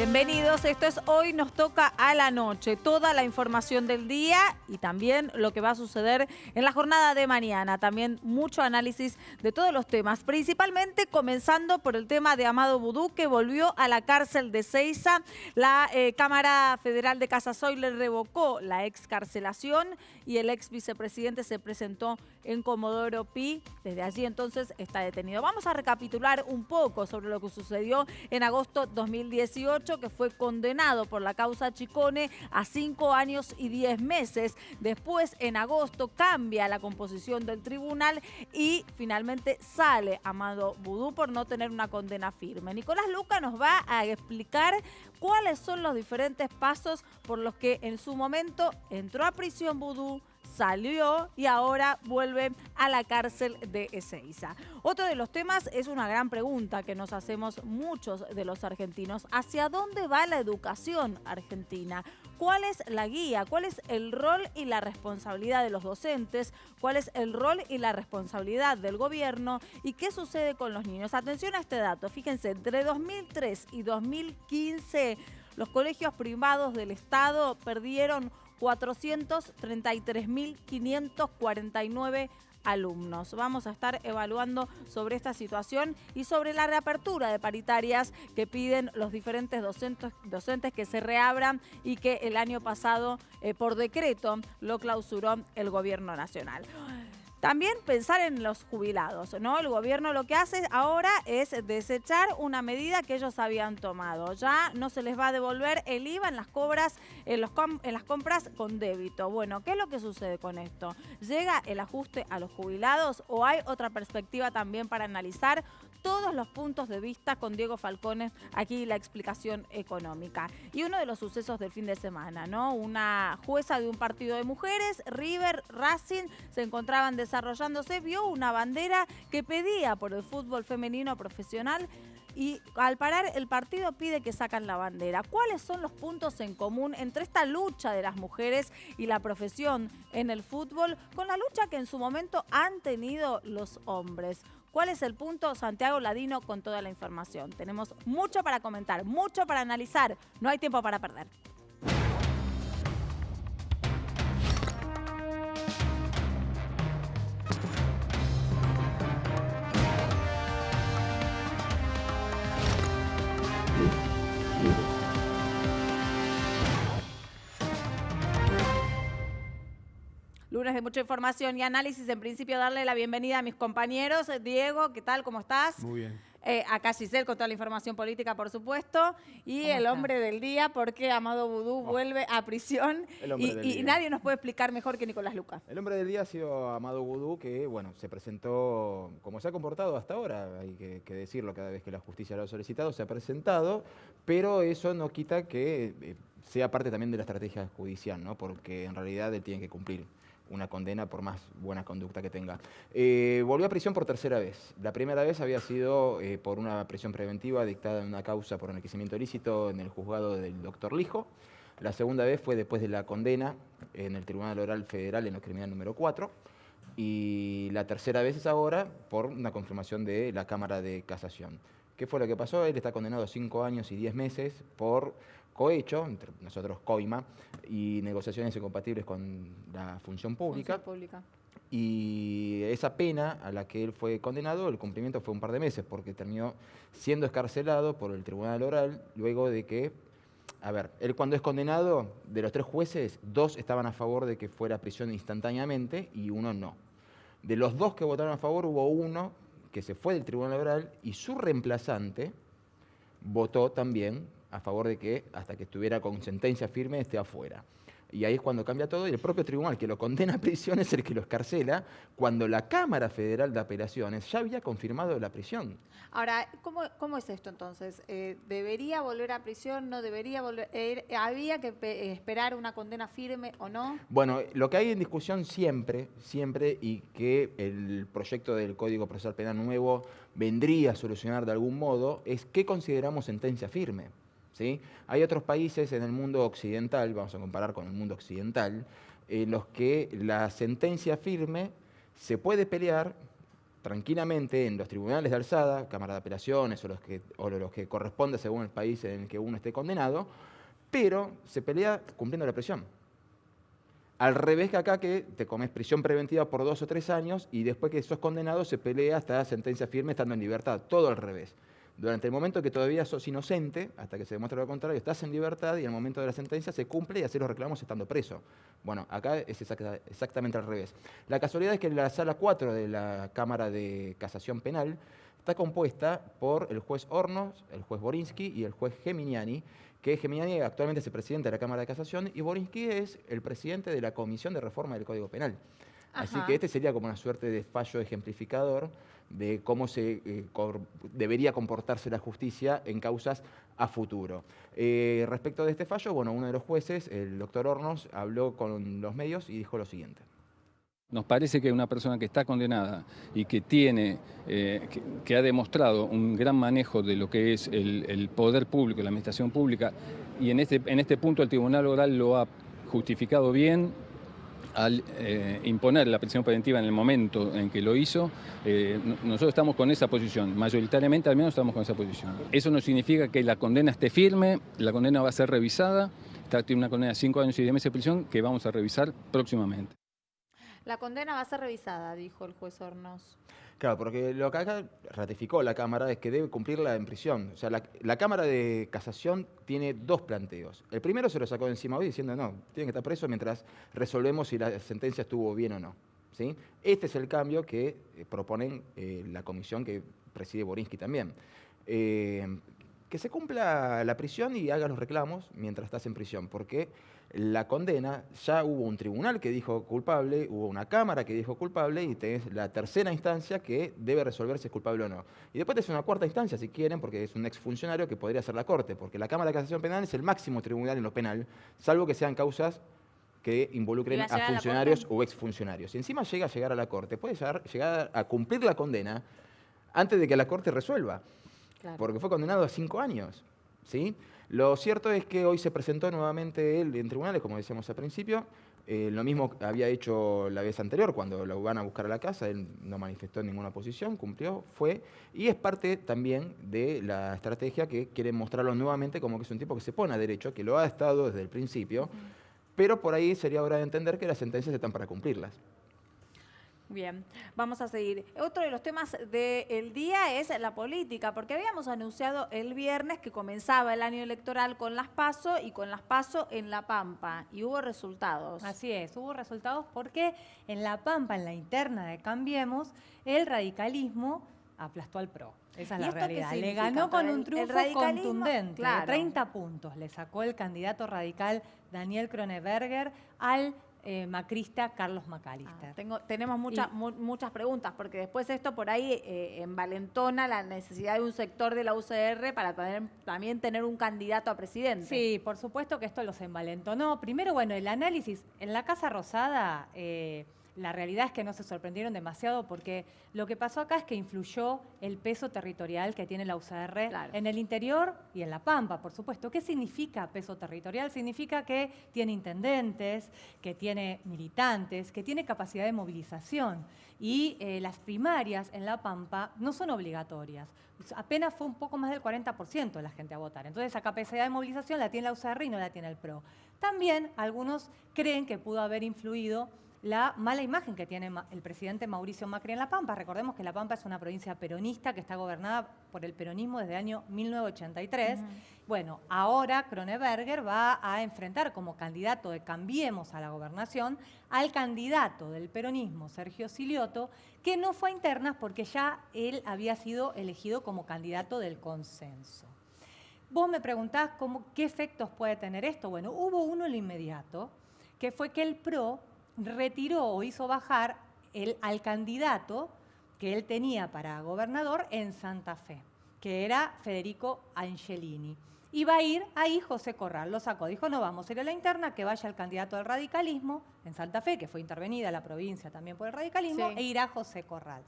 Bienvenidos, esto es Hoy Nos Toca a la Noche, toda la información del día y también lo que va a suceder en la jornada de mañana, también mucho análisis de todos los temas, principalmente comenzando por el tema de Amado Vudú, que volvió a la cárcel de Seiza. La Cámara Federal de Casasoy le revocó la excarcelación y el ex vicepresidente se presentó en Comodoro Pi. Desde allí entonces está detenido. Vamos a recapitular un poco sobre lo que sucedió en agosto 2018, que fue condenado por la causa Chicone a 5 años y 10 meses. Después, en agosto, cambia la composición del tribunal y finalmente sale Amado Vudú por no tener una condena firme. Nicolás Luca nos va a explicar cuáles son los diferentes pasos por los que en su momento entró a prisión Vudú, salió y ahora vuelve a la cárcel de Ezeiza. Otro de los temas es una gran pregunta que nos hacemos muchos de los argentinos. ¿Hacia dónde va la educación argentina? ¿Cuál es la guía? ¿Cuál es el rol y la responsabilidad de los docentes? ¿Cuál es el rol y la responsabilidad del gobierno? ¿Y qué sucede con los niños? Atención a este dato. Fíjense, entre 2003 y 2015, los colegios privados del Estado perdieron 433.549 alumnos. Vamos a estar evaluando sobre esta situación y sobre la reapertura de paritarias que piden los diferentes docentes que se reabran y que el año pasado por decreto lo clausuró el gobierno nacional. También pensar en los jubilados, ¿no? El gobierno lo que hace ahora es desechar una medida que ellos habían tomado. Ya no se les va a devolver el IVA en las las compras con débito. Bueno, ¿qué es lo que sucede con esto? ¿Llega el ajuste a los jubilados o hay otra perspectiva también para analizar todos los puntos de vista con Diego Falcone, aquí la explicación económica? Y uno de los sucesos del fin de semana, ¿no? Una jueza de un partido de mujeres, River, Racing, se encontraban desarrollándose, vio una bandera que pedía por el fútbol femenino profesional y al parar el partido pide que sacan la bandera. ¿Cuáles son los puntos en común entre esta lucha de las mujeres y la profesión en el fútbol con la lucha que en su momento han tenido los hombres? ¿Cuál es el punto? Santiago Ladino con toda la información. Tenemos mucho para comentar, mucho para analizar. No hay tiempo para perder. Lunes de mucha información y análisis. En principio, darle la bienvenida a mis compañeros. Diego, ¿qué tal? ¿Cómo estás? Muy bien. Acá Giselle con toda la información política, por supuesto. Y el hombre del día, porque Amado Vudú vuelve a prisión. Y nadie nos puede explicar mejor que Nicolás Luca. El hombre del día ha sido Amado Vudú, que bueno, se presentó como se ha comportado hasta ahora, hay que decirlo, cada vez que la justicia lo ha solicitado, se ha presentado, pero eso no quita que sea parte también de la estrategia judicial, ¿no? Porque en realidad él tiene que cumplir una condena por más buena conducta que tenga. Volvió a prisión por tercera vez. La primera vez había sido por una prisión preventiva dictada en una causa por enriquecimiento ilícito en el juzgado del doctor Lijo. La segunda vez fue después de la condena en el Tribunal Oral Federal en lo criminal número 4. Y la tercera vez es ahora por una confirmación de la Cámara de Casación. ¿Qué fue lo que pasó? Él está condenado a 5 años y 10 meses por cohecho, entre nosotros coima, y negociaciones incompatibles con la función pública. Y esa pena a la que él fue condenado, el cumplimiento fue un par de meses, porque terminó siendo escarcelado por el Tribunal Oral, luego de que, a ver, él cuando es condenado, de los 3 jueces, 2 estaban a favor de que fuera prisión instantáneamente y 1 no. De los 2 que votaron a favor, hubo 1 que se fue del Tribunal Oral y su reemplazante votó también a favor de que, hasta que estuviera con sentencia firme, esté afuera. Y ahí es cuando cambia todo y el propio tribunal que lo condena a prisión es el que lo escarcela, cuando la Cámara Federal de Apelaciones ya había confirmado la prisión. Ahora, ¿cómo es esto entonces? ¿Debería volver a prisión? ¿No debería volver? ¿Había que esperar una condena firme o no? Bueno, lo que hay en discusión siempre, y que el proyecto del Código Procesal Penal nuevo vendría a solucionar de algún modo, es qué consideramos sentencia firme. ¿Sí? Hay otros países en el mundo occidental, vamos a comparar con el mundo occidental, en los que la sentencia firme se puede pelear tranquilamente en los tribunales de alzada, Cámara de Apelaciones o los que corresponde según el país en el que uno esté condenado, pero se pelea cumpliendo la prisión. Al revés que acá, que te comes prisión preventiva por 2 o 3 años y después que sos condenado se pelea hasta sentencia firme estando en libertad. Todo al revés. Durante el momento que todavía sos inocente, hasta que se demuestre lo contrario, estás en libertad y en el momento de la sentencia se cumple y haces los reclamos estando preso. Bueno, acá es exactamente al revés. La casualidad es que la sala 4 de la Cámara de Casación Penal está compuesta por el juez Hornos, el juez Borinsky y el juez Geminiani, que Geminiani actualmente es el presidente de la Cámara de Casación y Borinsky es el presidente de la Comisión de Reforma del Código Penal. Así que este sería como una suerte de fallo ejemplificador de cómo debería comportarse la justicia en causas a futuro. Respecto de este fallo, bueno, uno de los jueces, el doctor Hornos, habló con los medios y dijo lo siguiente. Nos parece que una persona que está condenada y que tiene, que ha demostrado un gran manejo de lo que es el poder público, la administración pública, y en este punto el Tribunal Oral lo ha justificado bien al imponer la prisión preventiva en el momento en que lo hizo. Nosotros estamos con esa posición, mayoritariamente al menos estamos con esa posición. Eso no significa que la condena esté firme, la condena va a ser revisada, tiene una condena de 5 años y 10 meses de prisión que vamos a revisar próximamente. La condena va a ser revisada, dijo el juez Hornos. Claro, porque lo que acá ratificó la Cámara es que debe cumplirla en prisión. O sea, la Cámara de Casación tiene 2 planteos. El primero se lo sacó de encima hoy diciendo, no, tiene que estar preso mientras resolvemos si la sentencia estuvo bien o no. ¿Sí? Este es el cambio que proponen la comisión que preside Borinsky también. Que se cumpla la prisión y haga los reclamos mientras estás en prisión, porque la condena, ya hubo un tribunal que dijo culpable, hubo una Cámara que dijo culpable y tenés la tercera instancia que debe resolver si es culpable o no. Y después tenés una cuarta instancia, si quieren, porque es un exfuncionario que podría ser la Corte, porque la Cámara de Casación Penal es el máximo tribunal en lo penal, salvo que sean causas que involucren a funcionarios o exfuncionarios. Y encima llega a llegar a la Corte, puede llegar a cumplir la condena antes de que la Corte resuelva. Claro. Porque fue condenado a 5 años, ¿sí? Lo cierto es que hoy se presentó nuevamente él en tribunales, como decíamos al principio. Lo mismo había hecho la vez anterior, cuando lo van a buscar a la casa, él no manifestó ninguna posición, cumplió, fue. Y es parte también de la estrategia que quieren mostrarlo nuevamente como que es un tipo que se pone a derecho, que lo ha estado desde el principio, pero por ahí sería hora de entender que las sentencias están para cumplirlas. Bien, vamos a seguir. Otro de los temas del día es la política, porque habíamos anunciado el viernes que comenzaba el año electoral con las PASO y con las PASO en La Pampa, y hubo resultados. Así es, hubo resultados porque en La Pampa, en la interna de Cambiemos, el radicalismo aplastó al PRO. Esa es la realidad. Le ganó con un triunfo contundente, claro, de 30 puntos. Le sacó el candidato radical Daniel Kroneberger al macrista Carlos McAllister. Tenemos muchas preguntas, porque después esto por ahí envalentona la necesidad de un sector de la UCR para también tener un candidato a presidente. Sí, por supuesto que esto los envalentonó. Primero, bueno, el análisis en la Casa Rosada, la realidad es que no se sorprendieron demasiado porque lo que pasó acá es que influyó el peso territorial que tiene la UCR en el interior y en La Pampa, por supuesto. ¿Qué significa peso territorial? Significa que tiene intendentes, que tiene militantes, que tiene capacidad de movilización. Y las primarias en La Pampa no son obligatorias. Apenas fue un poco más del 40% de la gente a votar. Entonces esa capacidad de movilización la tiene la UCR y no la tiene el PRO. También algunos creen que pudo haber influido la mala imagen que tiene el presidente Mauricio Macri en La Pampa. Recordemos que La Pampa es una provincia peronista que está gobernada por el peronismo desde el año 1983. Bueno, ahora Kroneberger va a enfrentar como candidato de Cambiemos a la gobernación al candidato del peronismo, Sergio Silioto, que no fue a internas porque ya él había sido elegido como candidato del consenso. Vos me preguntás qué efectos puede tener esto. Bueno, hubo uno en lo inmediato, que fue que el PRO retiró o hizo bajar al candidato que él tenía para gobernador en Santa Fe, que era Federico Angelini. Iba a ir ahí José Corral, lo sacó, dijo no vamos a ir a la interna, que vaya el candidato del radicalismo en Santa Fe, que fue intervenida la provincia también por el radicalismo, e irá José Corral.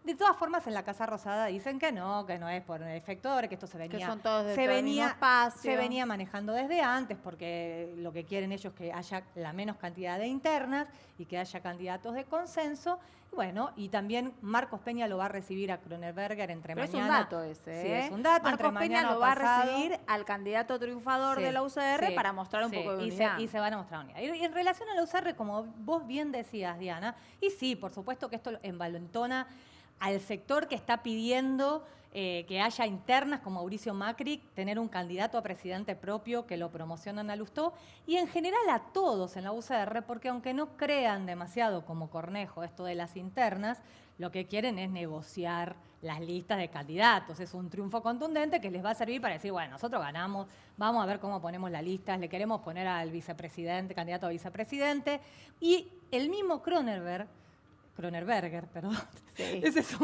De todas formas, en la Casa Rosada dicen que no es por efectores, que esto Que son todos de se todo el mismo espacio. se venía manejando desde antes, porque lo que quieren ellos es que haya la menos cantidad de internas y que haya candidatos de consenso. Bueno, y también Marcos Peña lo va a recibir a Kroneberger entre Pero mañana. es un dato ese, Sí, ¿eh? es un dato. Marcos entre Peña mañana lo va a pasado. recibir al candidato triunfador Sí, de la UCR sí, para mostrar un sí, poco de y unidad. se van a mostrar unidad. Y en relación a la UCR, como vos bien decías, Diana, y sí, por supuesto que esto envalentona al sector que está pidiendo que haya internas con Mauricio Macri, tener un candidato a presidente propio que lo promocionan a Lustó, y en general a todos en la UCR, porque aunque no crean demasiado como Cornejo esto de las internas, lo que quieren es negociar las listas de candidatos. Es un triunfo contundente que les va a servir para decir, bueno, nosotros ganamos, vamos a ver cómo ponemos las listas, le queremos poner al vicepresidente, candidato a vicepresidente, y el mismo Kroneberger, perdón. Sí. Ese es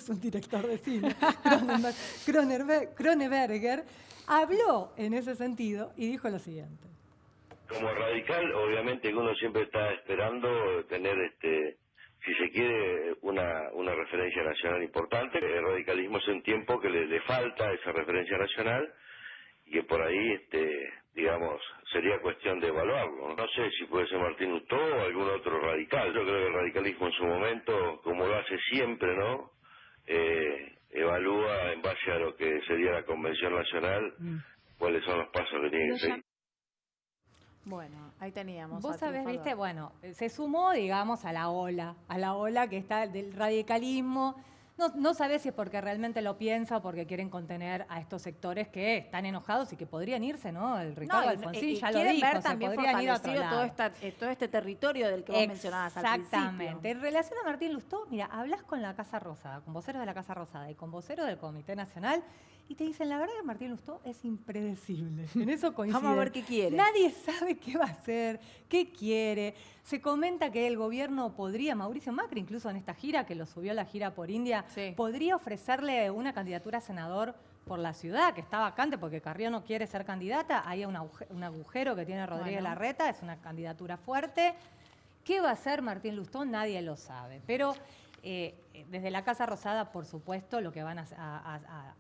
un director de cine. Kroneberger habló en ese sentido y dijo lo siguiente. Como radical, obviamente que uno siempre está esperando tener, si se quiere, una referencia nacional importante. El radicalismo hace un tiempo que le falta esa referencia nacional y que por ahí, digamos, sería cuestión de evaluarlo. No sé si puede ser Martín Lustó o algún otro radical. Yo creo que el radicalismo en su momento, como lo hace siempre, ¿no? Evalúa en base a lo que sería la Convención Nacional cuáles son los pasos que tiene que seguir. Bueno, ahí teníamos. Vos al sabés, triunfador. viste, bueno, se sumó, digamos, a la ola que está del radicalismo. No sabés si es porque realmente lo piensa o porque quieren contener a estos sectores que están enojados y que podrían irse, ¿no? El Ricardo Alfonsín ya lo quieren dijo, ver se también podrían ir a otro fortalecido lado. todo este territorio del que vos mencionabas al principio. Exactamente. En relación a Martín Lustó, mira, hablas con la Casa Rosada, con voceros de la Casa Rosada y con voceros del Comité Nacional y te dicen, la verdad que Martín Lustó es impredecible. En eso coinciden. Vamos a ver qué quiere. Nadie sabe qué va a hacer, qué quiere. Se comenta que el gobierno podría, Mauricio Macri, incluso en esta gira, que lo subió a la gira por India, Sí. podría ofrecerle una candidatura a senador por la ciudad, que está vacante porque Carrió no quiere ser candidata. Hay un agujero que tiene Rodríguez Bueno. Larreta, es una candidatura fuerte. ¿Qué va a hacer Martín Lustó? Nadie lo sabe. Pero desde la Casa Rosada, por supuesto, lo que van a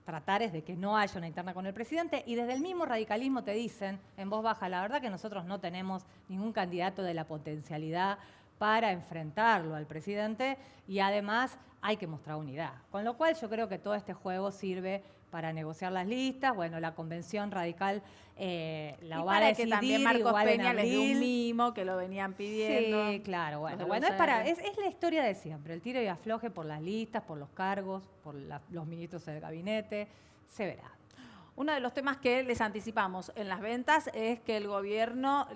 tratar es de que no haya una interna con el presidente, y desde el mismo radicalismo te dicen en voz baja, la verdad que nosotros no tenemos ningún candidato de la potencialidad para enfrentarlo al presidente y además hay que mostrar unidad. Con lo cual yo creo que todo este juego sirve para negociar las listas. Bueno, la convención radical la va a decidir que también Marcos igual en Peña les dio un abril. mimo que lo venían pidiendo. Sí, claro, los de bueno, la es UCR. la historia de siempre, el tiro y afloje por las listas, por los cargos, por los ministros del gabinete, se verá. Uno de los temas que les anticipamos en las ventas es que el gobierno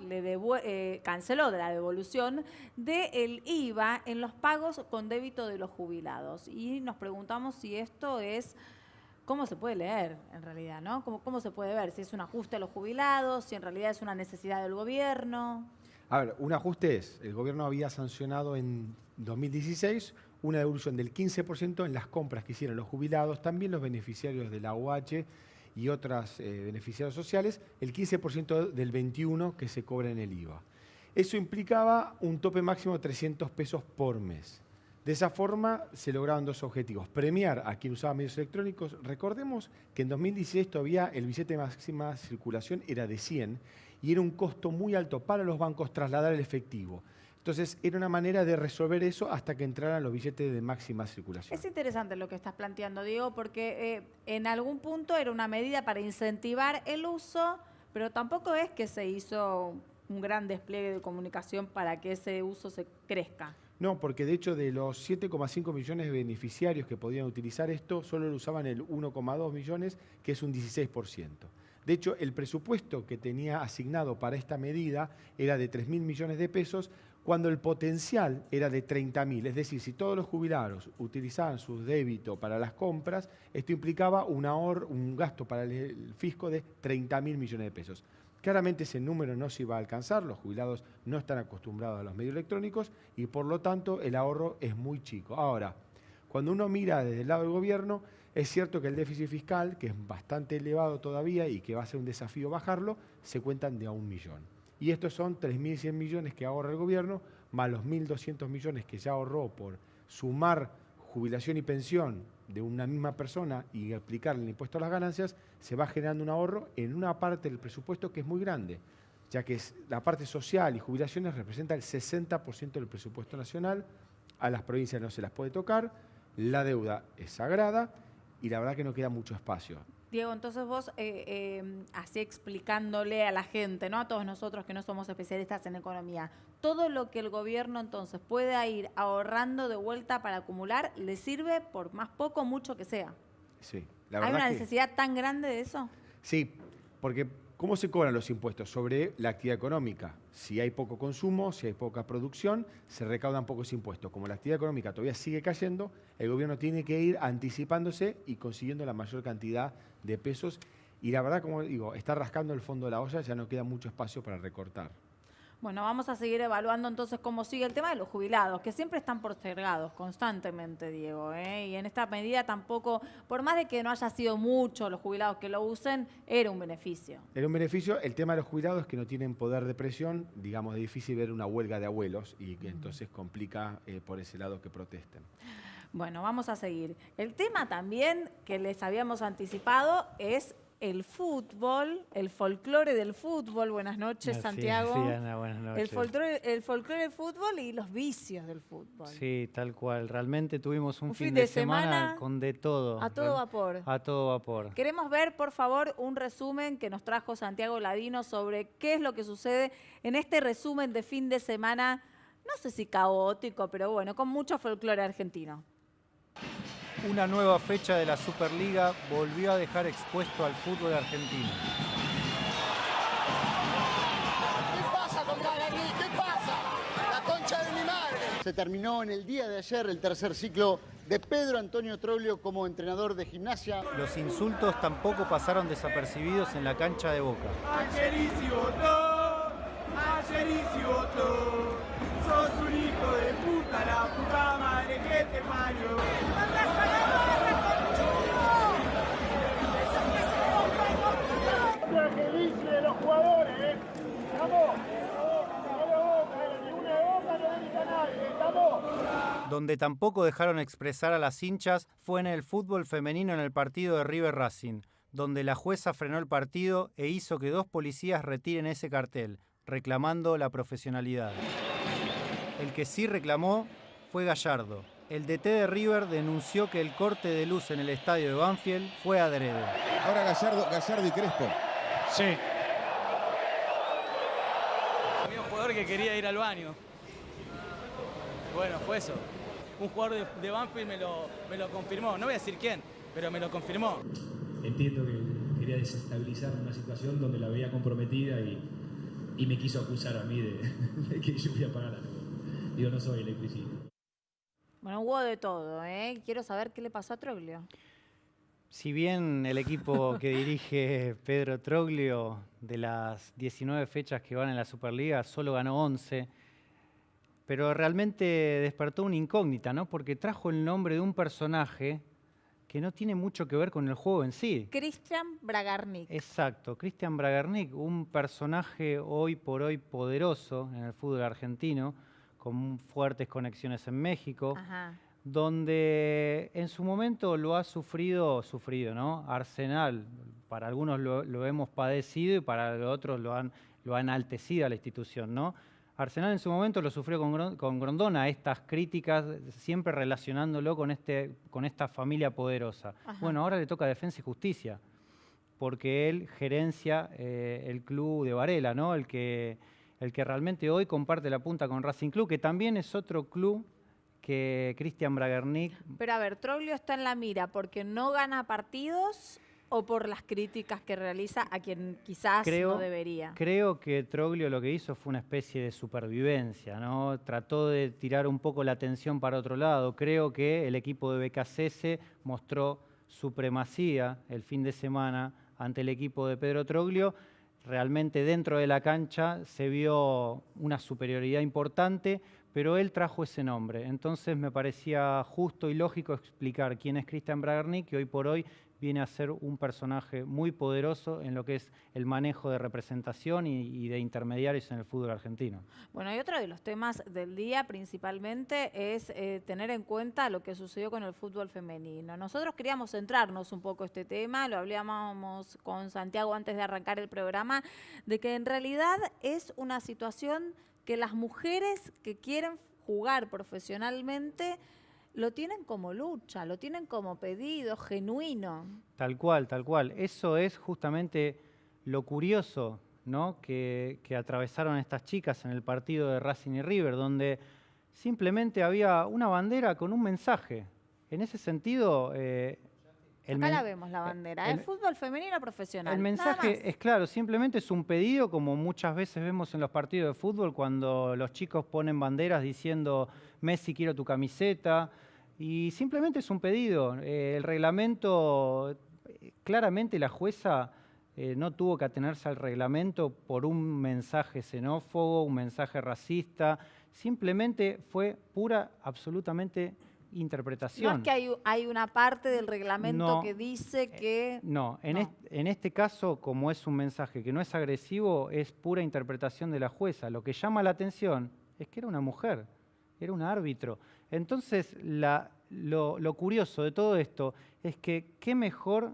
canceló de la devolución del IVA en los pagos con débito de los jubilados. Y nos preguntamos si esto es, ¿cómo se puede leer en realidad, no? ¿Cómo se puede ver? Si es un ajuste a los jubilados, si en realidad es una necesidad del gobierno. A ver, un ajuste es, el gobierno había sancionado en 2016 una devolución del 15% en las compras que hicieron los jubilados, también los beneficiarios de la UH y otros beneficiarios sociales, el 15% del 21% que se cobra en el IVA. Eso implicaba un tope máximo de 300 pesos por mes. De esa forma se lograron dos objetivos. Premiar a quien usaba medios electrónicos. Recordemos que en 2016 todavía el billete de máxima circulación era de 100 y era un costo muy alto para los bancos trasladar el efectivo. Entonces era una manera de resolver eso hasta que entraran los billetes de máxima circulación. Es interesante lo que estás planteando, Diego, porque en algún punto era una medida para incentivar el uso, pero tampoco es que se hizo un gran despliegue de comunicación para que ese uso se crezca. No, porque de hecho de los 7,5 millones de beneficiarios que podían utilizar esto, solo lo usaban el 1,2 millones, que es un 16%. De hecho, el presupuesto que tenía asignado para esta medida era de 3.000 millones de pesos, cuando el potencial era de 30.000. Es decir, si todos los jubilados utilizaban su débito para las compras, esto implicaba un gasto para el fisco de 30.000 millones de pesos. Claramente ese número no se iba a alcanzar, los jubilados no están acostumbrados a los medios electrónicos y por lo tanto el ahorro es muy chico. Ahora, cuando uno mira desde el lado del gobierno, es cierto que el déficit fiscal, que es bastante elevado todavía y que va a ser un desafío bajarlo, se cuentan de a 1 millón. Y estos son 3.100 millones que ahorra el gobierno, más los 1.200 millones que ya ahorró por sumar jubilación y pensión de una misma persona y aplicarle el impuesto a las ganancias, se va generando un ahorro en una parte del presupuesto que es muy grande, ya que la parte social y jubilaciones representa el 60% del presupuesto nacional, a las provincias no se las puede tocar, la deuda es sagrada y la verdad que no queda mucho espacio. Diego, entonces vos, así explicándole a la gente, ¿no? A todos nosotros que no somos especialistas en economía, todo lo que el gobierno entonces pueda ir ahorrando de vuelta para acumular, ¿le sirve por más poco o mucho que sea? Sí, ¿Hay una necesidad tan grande de eso? Sí, porque ¿cómo se cobran los impuestos? Sobre la actividad económica. Si hay poco consumo, si hay poca producción, se recaudan pocos impuestos. Como la actividad económica todavía sigue cayendo, el gobierno tiene que ir anticipándose y consiguiendo la mayor cantidad de pesos. Y la verdad, como digo, está rascando el fondo de la olla, ya no queda mucho espacio para recortar. Bueno, vamos a seguir evaluando entonces cómo sigue el tema de los jubilados, que siempre están postergados constantemente, Diego, ¿eh? Y en esta medida tampoco, por más de que no haya sido mucho los jubilados que lo usen, era un beneficio. Era un beneficio. El tema de los jubilados es que no tienen poder de presión, digamos, es difícil ver una huelga de abuelos y que entonces complica por ese lado que protesten. Bueno, vamos a seguir. El tema también que les habíamos anticipado es el fútbol, el folclore del fútbol. Buenas noches, Santiago. Sí, Ana, buenas noches. El folclore del fútbol y los vicios del fútbol. Sí, tal cual. Realmente tuvimos un fin de semana con de todo. A todo vapor. A todo vapor. Queremos ver, por favor, un resumen que nos trajo Santiago Ladino sobre qué es lo que sucede en este resumen de fin de semana, no sé si caótico, pero bueno, con mucho folclore argentino. Una nueva fecha de la Superliga volvió a dejar expuesto al fútbol argentino. ¿Qué pasa con Guaraní? ¿Qué pasa? La concha de mi madre. Se terminó en el día de ayer el tercer ciclo de Pedro Antonio Troglio como entrenador de Gimnasia. Los insultos tampoco pasaron desapercibidos en la cancha de Boca. Ayer y votó, sos un hijo de puta, la puta madre que te parió. Que dice de los jugadores, ¿eh? ¡Vamos! ¡Ninguna de Boca no dedica a nadie! ¡Estamos! Donde tampoco dejaron expresar a las hinchas fue en el fútbol femenino en el partido de River Racing, donde la jueza frenó el partido e hizo que 2 policías retiren ese cartel, reclamando la profesionalidad. El que sí reclamó fue Gallardo. El DT de River denunció que el corte de luz en el estadio de Banfield fue adrede. Ahora Gallardo y Crespo. Sí. Había un jugador que quería ir al baño. Bueno, fue eso. Un jugador de Banfield me lo confirmó. No voy a decir quién, pero me lo confirmó. Entiendo que quería desestabilizar una situación donde la veía comprometida y me quiso acusar a mí de que yo fui a pagar la luz. Yo no soy electricista. Bueno, hubo de todo, ¿eh? Quiero saber qué le pasó a Troglio. Si bien el equipo que dirige Pedro Troglio, de las 19 fechas que van en la Superliga, solo ganó 11, pero realmente despertó una incógnita, ¿no? Porque trajo el nombre de un personaje que no tiene mucho que ver con el juego en sí. Cristian Bragarnik. Exacto, Cristian Bragarnik, un personaje hoy por hoy poderoso en el fútbol argentino, con fuertes conexiones en México, donde en su momento lo ha sufrido, ¿no? Arsenal, para algunos lo hemos padecido y para los otros lo ha enaltecido a la institución, ¿no? Arsenal en su momento lo sufrió con Grondona, estas críticas, siempre relacionándolo con esta familia poderosa. Ajá. Bueno, ahora le toca Defensa y Justicia, porque él gerencia el club de Varela, ¿no? El que realmente hoy comparte la punta con Racing Club, que también es otro club que Cristian Bragarnik. Pero a ver, Troglio está en la mira porque no gana partidos o por las críticas que realiza a quien quizás no debería. Creo que Troglio lo que hizo fue una especie de supervivencia, ¿no? Trató de tirar un poco la atención para otro lado. Creo que el equipo de Becasese mostró supremacía el fin de semana ante el equipo de Pedro Troglio. Realmente dentro de la cancha se vio una superioridad importante, pero él trajo ese nombre. Entonces me parecía justo y lógico explicar quién es Cristian Bragarnik, que hoy por hoy viene a ser un personaje muy poderoso en lo que es el manejo de representación y de intermediarios en el fútbol argentino. Bueno, y otro de los temas del día principalmente es tener en cuenta lo que sucedió con el fútbol femenino. Nosotros queríamos centrarnos un poco en este tema, lo hablábamos con Santiago antes de arrancar el programa, de que en realidad es una situación que las mujeres que quieren jugar profesionalmente lo tienen como lucha, lo tienen como pedido genuino. Tal cual, tal cual. Eso es justamente lo curioso, ¿no? que atravesaron estas chicas en el partido de Racing y River, donde simplemente había una bandera con un mensaje. En ese sentido... Acá la vemos, la bandera. El fútbol femenino profesional. El mensaje es claro, simplemente es un pedido, como muchas veces vemos en los partidos de fútbol, cuando los chicos ponen banderas diciendo Messi, quiero tu camiseta, y simplemente es un pedido. El reglamento, claramente la jueza no tuvo que atenerse al reglamento por un mensaje xenófobo, un mensaje racista, simplemente fue pura, absolutamente interpretación. No es que hay una parte del reglamento que dice que... No, en este caso, como es un mensaje que no es agresivo, es pura interpretación de la jueza. Lo que llama la atención es que era una mujer, era un árbitro. Entonces, lo curioso de todo esto es que qué mejor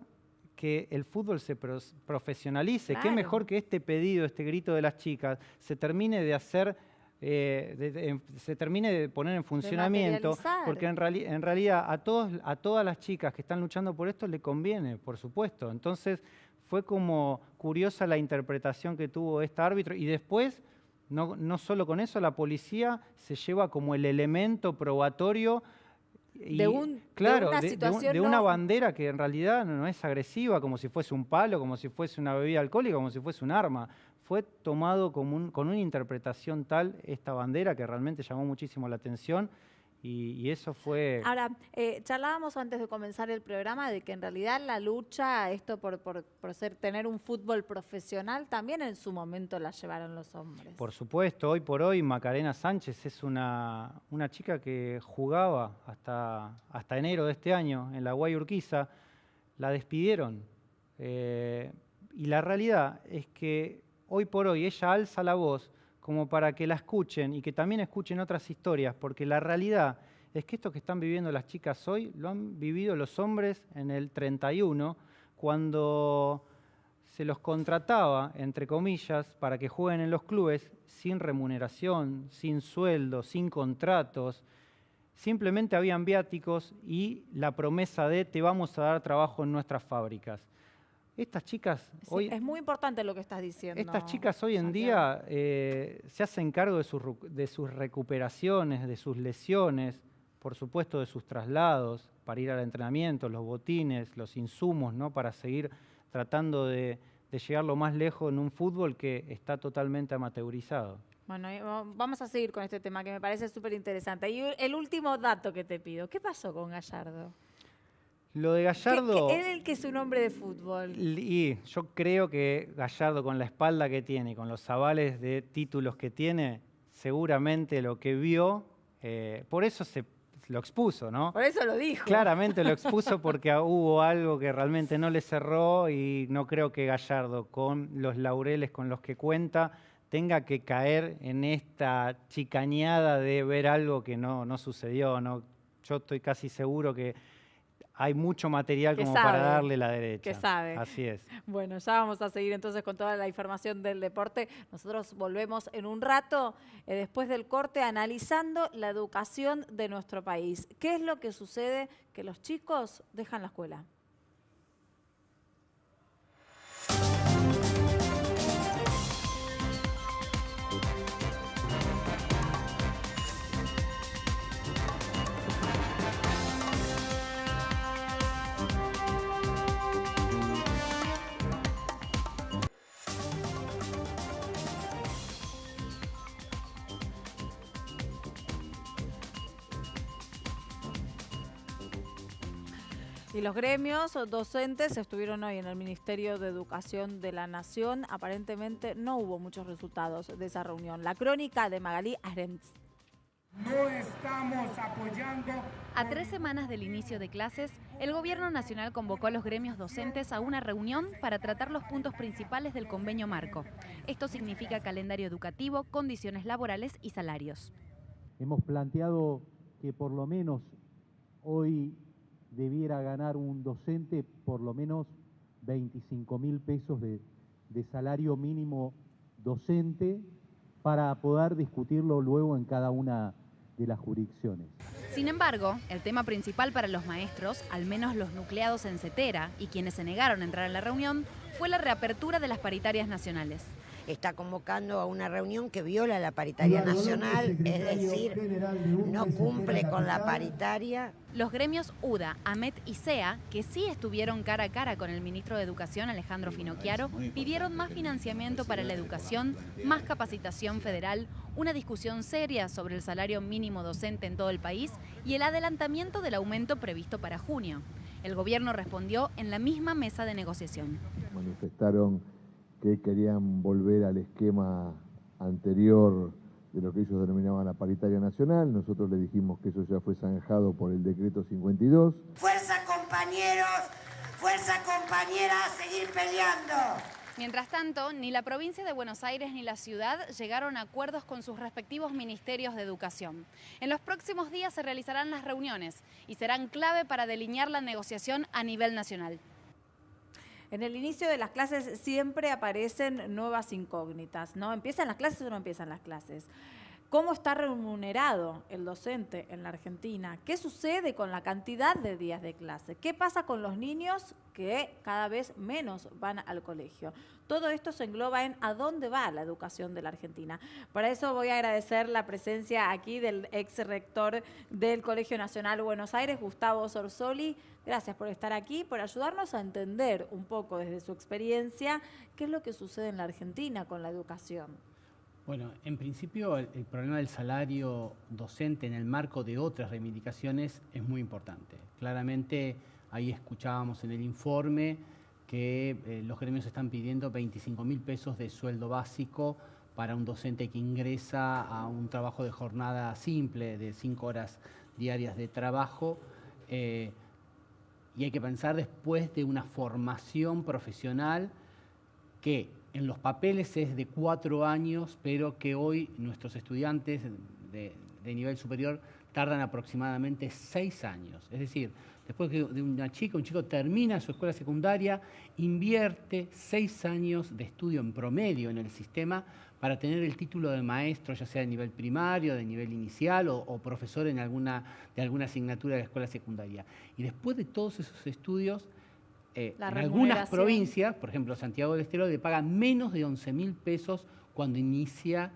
que el fútbol se profesionalice, qué mejor que este pedido, este grito de las chicas, se termine de hacer... se termine de poner en funcionamiento, porque en realidad a todas las chicas que están luchando por esto le conviene, por supuesto. Entonces fue como curiosa la interpretación que tuvo este árbitro, y después, no solo con eso, la policía se lleva como el elemento probatorio de una bandera que en realidad no es agresiva, como si fuese un palo, como si fuese una bebida alcohólica, como si fuese un arma. Fue tomado con una interpretación tal esta bandera que realmente llamó muchísimo la atención, y eso fue... Ahora, charlábamos antes de comenzar el programa de que en realidad la lucha, esto por tener un fútbol profesional, también en su momento la llevaron los hombres. Por supuesto, hoy por hoy Macarena Sánchez es una chica que jugaba hasta enero de este año en la Guay Urquiza. La despidieron, y la realidad es que hoy por hoy ella alza la voz como para que la escuchen y que también escuchen otras historias, porque la realidad es que esto que están viviendo las chicas hoy lo han vivido los hombres en el 31, cuando se los contrataba, entre comillas, para que jueguen en los clubes sin remuneración, sin sueldo, sin contratos. Simplemente habían viáticos y la promesa de te vamos a dar trabajo en nuestras fábricas. Estas chicas hoy... Es muy importante lo que estás diciendo. Estas chicas hoy en día se hacen cargo de sus recuperaciones, de sus lesiones, por supuesto de sus traslados para ir al entrenamiento, los botines, los insumos, ¿no? Para seguir tratando de llegar lo más lejos en un fútbol que está totalmente amateurizado. Bueno, vamos a seguir con este tema que me parece súper interesante. Y el último dato que te pido, ¿qué pasó con Gallardo? Lo de Gallardo... Él que es un hombre de fútbol. Y yo creo que Gallardo, con la espalda que tiene y con los avales de títulos que tiene, seguramente lo que vio, por eso lo expuso, ¿no? Por eso lo dijo. Claramente lo expuso porque hubo algo que realmente no le cerró, y no creo que Gallardo, con los laureles con los que cuenta, tenga que caer en esta chicañada de ver algo que no sucedió, ¿no? Yo estoy casi seguro que hay mucho material como para darle la derecha. Que sabe. Así es. Bueno, ya vamos a seguir entonces con toda la información del deporte. Nosotros volvemos en un rato, después del corte, analizando la educación de nuestro país. ¿Qué es lo que sucede? Que los chicos dejan la escuela. Y los gremios docentes estuvieron hoy en el Ministerio de Educación de la Nación. Aparentemente no hubo muchos resultados de esa reunión. La crónica de Magalí Arendts. No estamos apoyando. A 3 semanas del inicio de clases, el Gobierno Nacional convocó a los gremios docentes a una reunión para tratar los puntos principales del convenio marco. Esto significa calendario educativo, condiciones laborales y salarios. Hemos planteado que por lo menos hoy debiera ganar un docente por lo menos 25.000 pesos de salario mínimo docente para poder discutirlo luego en cada una de las jurisdicciones. Sin embargo, el tema principal para los maestros, al menos los nucleados en CETERA y quienes se negaron a entrar en la reunión, fue la reapertura de las paritarias nacionales. Está convocando a una reunión que viola la paritaria nacional, es decir, no cumple con la paritaria. Los gremios UDA, AMET y SEA, que sí estuvieron cara a cara con el ministro de Educación, Alejandro Finocchiaro, pidieron más financiamiento para la educación, más capacitación federal, una discusión seria sobre el salario mínimo docente en todo el país y el adelantamiento del aumento previsto para junio. El gobierno respondió en la misma mesa de negociación. Manifestaron que querían volver al esquema anterior de lo que ellos denominaban la paritaria nacional. Nosotros le dijimos que eso ya fue zanjado por el decreto 52. ¡Fuerza, compañeros! ¡Fuerza, compañeras! ¡A seguir peleando! Mientras tanto, ni la provincia de Buenos Aires ni la ciudad llegaron a acuerdos con sus respectivos ministerios de educación. En los próximos días se realizarán las reuniones y serán clave para delinear la negociación a nivel nacional. En el inicio de las clases siempre aparecen nuevas incógnitas, ¿no? ¿Empiezan las clases o no empiezan las clases? ¿Cómo está remunerado el docente en la Argentina? ¿Qué sucede con la cantidad de días de clase? ¿Qué pasa con los niños que cada vez menos van al colegio? Todo esto se engloba en a dónde va la educación de la Argentina. Para eso voy a agradecer la presencia aquí del ex rector del Colegio Nacional Buenos Aires, Gustavo Sorsoli. Gracias por estar aquí, por ayudarnos a entender un poco desde su experiencia qué es lo que sucede en la Argentina con la educación. Bueno, en principio el problema del salario docente en el marco de otras reivindicaciones es muy importante. Claramente ahí escuchábamos en el informe que los gremios están pidiendo 25.000 pesos de sueldo básico para un docente que ingresa a un trabajo de jornada simple de 5 horas diarias de trabajo. Y hay que pensar después de una formación profesional que en los papeles es de 4 años, pero que hoy nuestros estudiantes de nivel superior tardan aproximadamente 6 años. Es decir, después de un chico termina su escuela secundaria, invierte 6 años de estudio en promedio en el sistema para tener el título de maestro, ya sea de nivel primario, de nivel inicial o profesor de alguna asignatura de la escuela secundaria. Y después de todos esos estudios, en algunas provincias, por ejemplo Santiago del Estero, le paga menos de 11.000 pesos cuando inicia